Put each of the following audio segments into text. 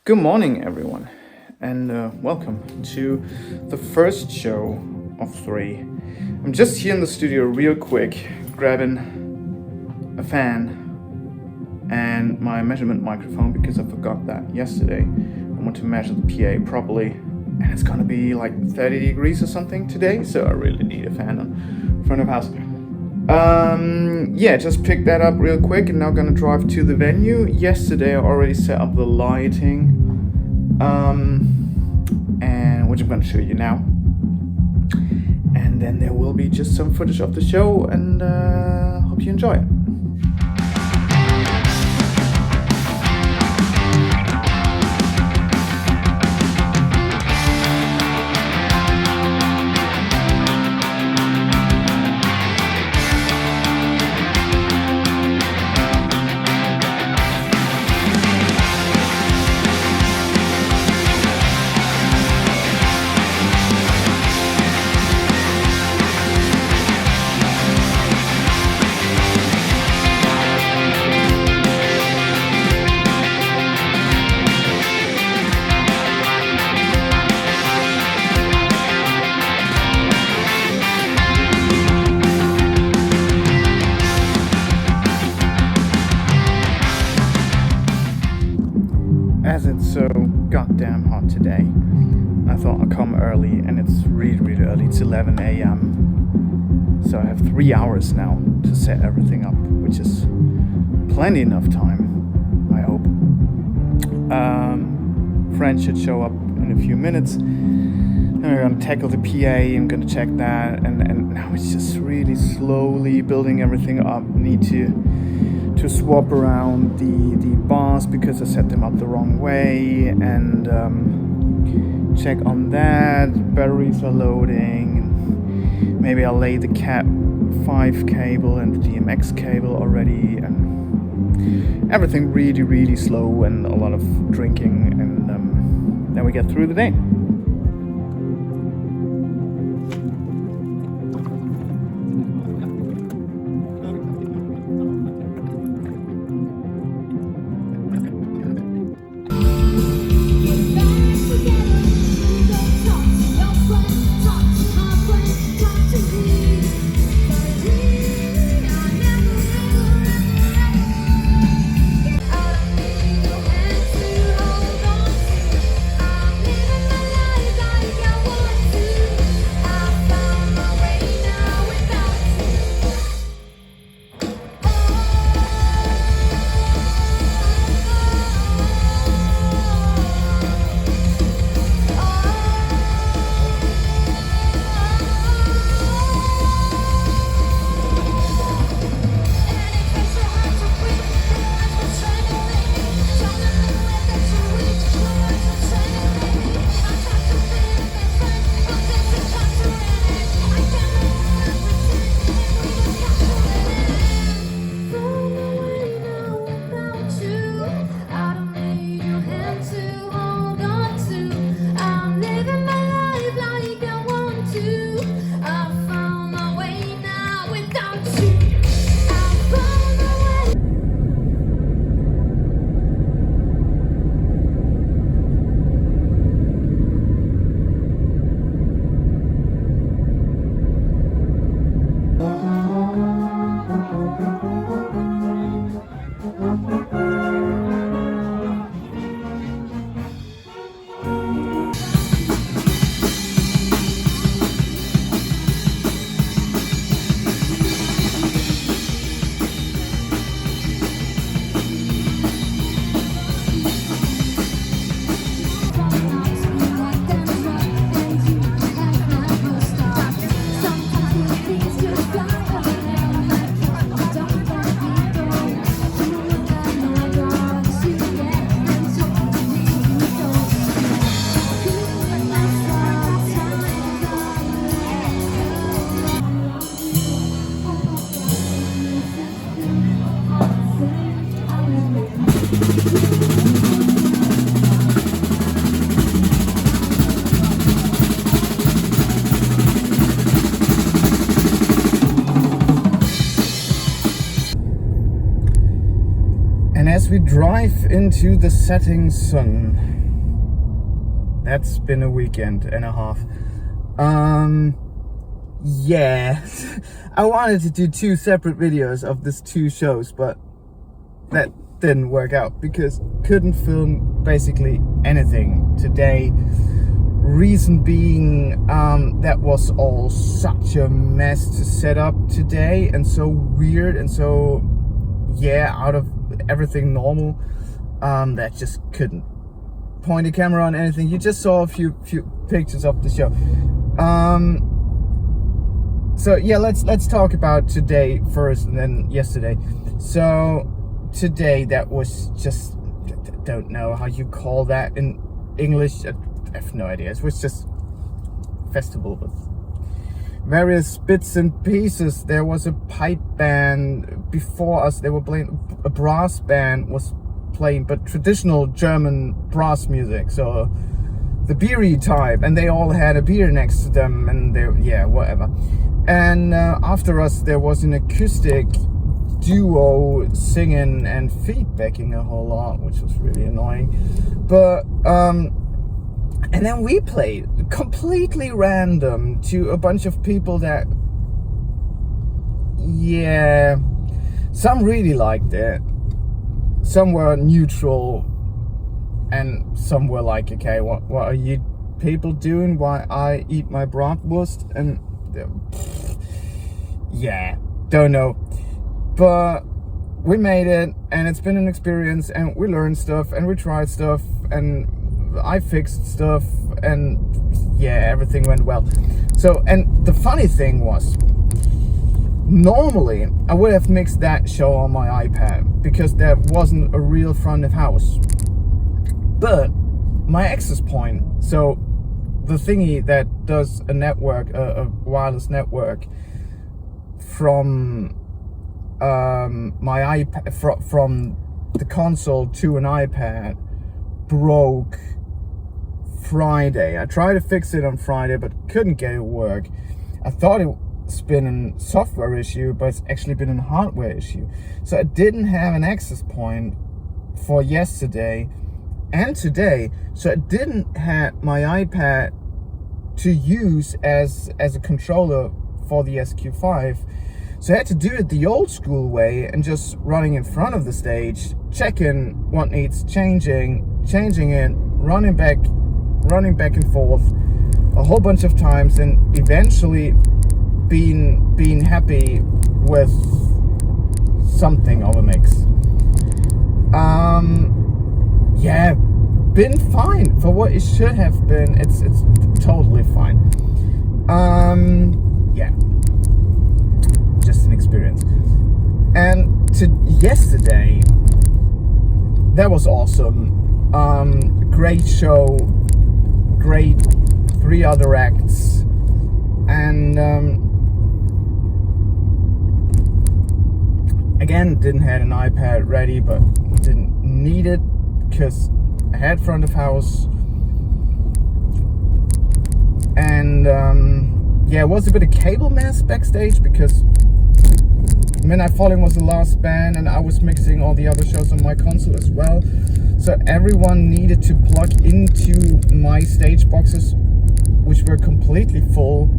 Good morning, everyone, and welcome to the first show of three. I'm just here in the studio, real quick, grabbing a fan and my measurement microphone because I forgot that yesterday. I want to measure the PA properly, and it's gonna be like 30 degrees or something today, so I really need a fan on front of house. Yeah, just picked that up real quick and now gonna drive to the venue. Yesterday I already set up the lighting, and which I'm gonna show you now. And then there will be just some footage of the show, and hope you enjoy it. As it's so goddamn hot today, I thought I'd come early, and it's really early. It's 11 a.m. So I have 3 hours now to set everything up, which is plenty enough time, I hope. Friends should show up in a few minutes. And we're gonna tackle the PA. I'm gonna check that, and now it's just really slowly building everything up. Need to swap around the bars because I set them up the wrong way, and check on that. Batteries are loading. Maybe I'll lay the Cat 5 cable and the DMX cable already, and everything really slow, and a lot of drinking, and then we get through the day. And as we drive into the setting sun, that's been a weekend and a half. Yeah, I wanted to do 2 separate videos of these 2 shows, but that didn't work out because couldn't film basically anything today. Reason being, that was all such a mess to set up today, and so weird, and so out of everything normal, that just couldn't point a camera on anything. You just saw a few pictures of the show. So yeah, let's talk about today first and then yesterday. So today, that was just, don't know how you call that in English. I have no idea. It was just festival with various bits and pieces. There was a pipe band before us. They were playing, a brass band was playing, but traditional German brass music. So the beery type, and they all had a beer next to them, and they, whatever. And after us, there was an acoustic duo singing and feedbacking a whole lot, which was really annoying. But and then we played completely random to a bunch of people that, some really liked it, some were neutral, and some were like, okay, what are you people doing while I eat my bratwurst? And don't know. But we made it, and it's been an experience, and we learned stuff, and we tried stuff, and I fixed stuff, and everything went well. So, and the funny thing was, normally I would have mixed that show on my iPad because that wasn't a real front of house. But my access point, so the thingy that does a network, a wireless network from my iPad, from the console to an iPad, broke Friday. I tried to fix it on Friday, but couldn't get it to work. I thought it's been a software issue, but it's actually been a hardware issue. So I didn't have an access point for yesterday and today. So I didn't have my iPad to use as a controller for the SQ5. So I had to do it the old school way and just running in front of the stage, checking what needs changing it, running back and forth a whole bunch of times, and eventually being happy with something of a mix. Been fine for what it should have been. It's totally fine. Just an experience. And yesterday, that was awesome. Great show, great 3 other acts, and again, didn't have an iPad ready, but didn't need it because I had front of house. And it was a bit of cable mess backstage because Midnight Falling was the last band, and I was mixing all the other shows on my console as well. So everyone needed to plug into my stage boxes, which were completely full,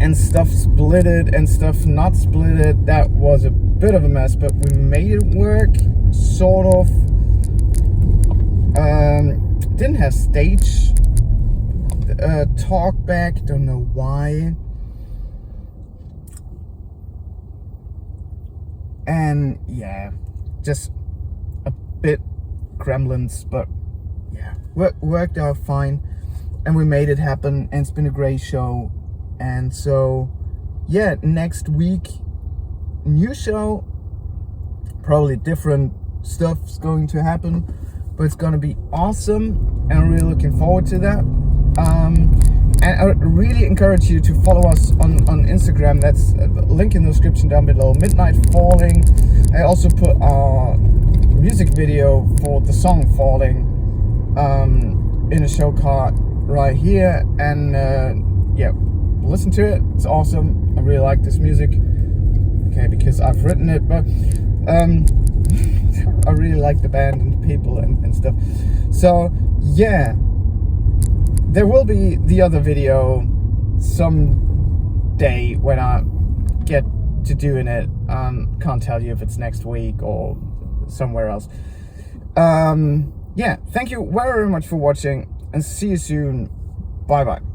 and stuff splitted and stuff not splitted. That was a bit of a mess, but we made it work, sort of. Didn't have stage talk back, don't know why. And just a bit gremlins, but worked out fine, and we made it happen, and it's been a great show. And so next week, new show, probably different stuff's going to happen, but it's gonna be awesome, and I'm really looking forward to that. And I really encourage you to follow us on Instagram. That's a link in the description down below. Midnight Falling. I also put our music video for the song Falling in a show card right here. And listen to it. It's awesome. I really like this music. okay, because I've written it, but I really like the band and the people and stuff. So yeah, there will be the other video someday when I get to doing it. Can't tell you if it's next week or somewhere else. Yeah, thank you very much for watching, and see you soon. Bye bye.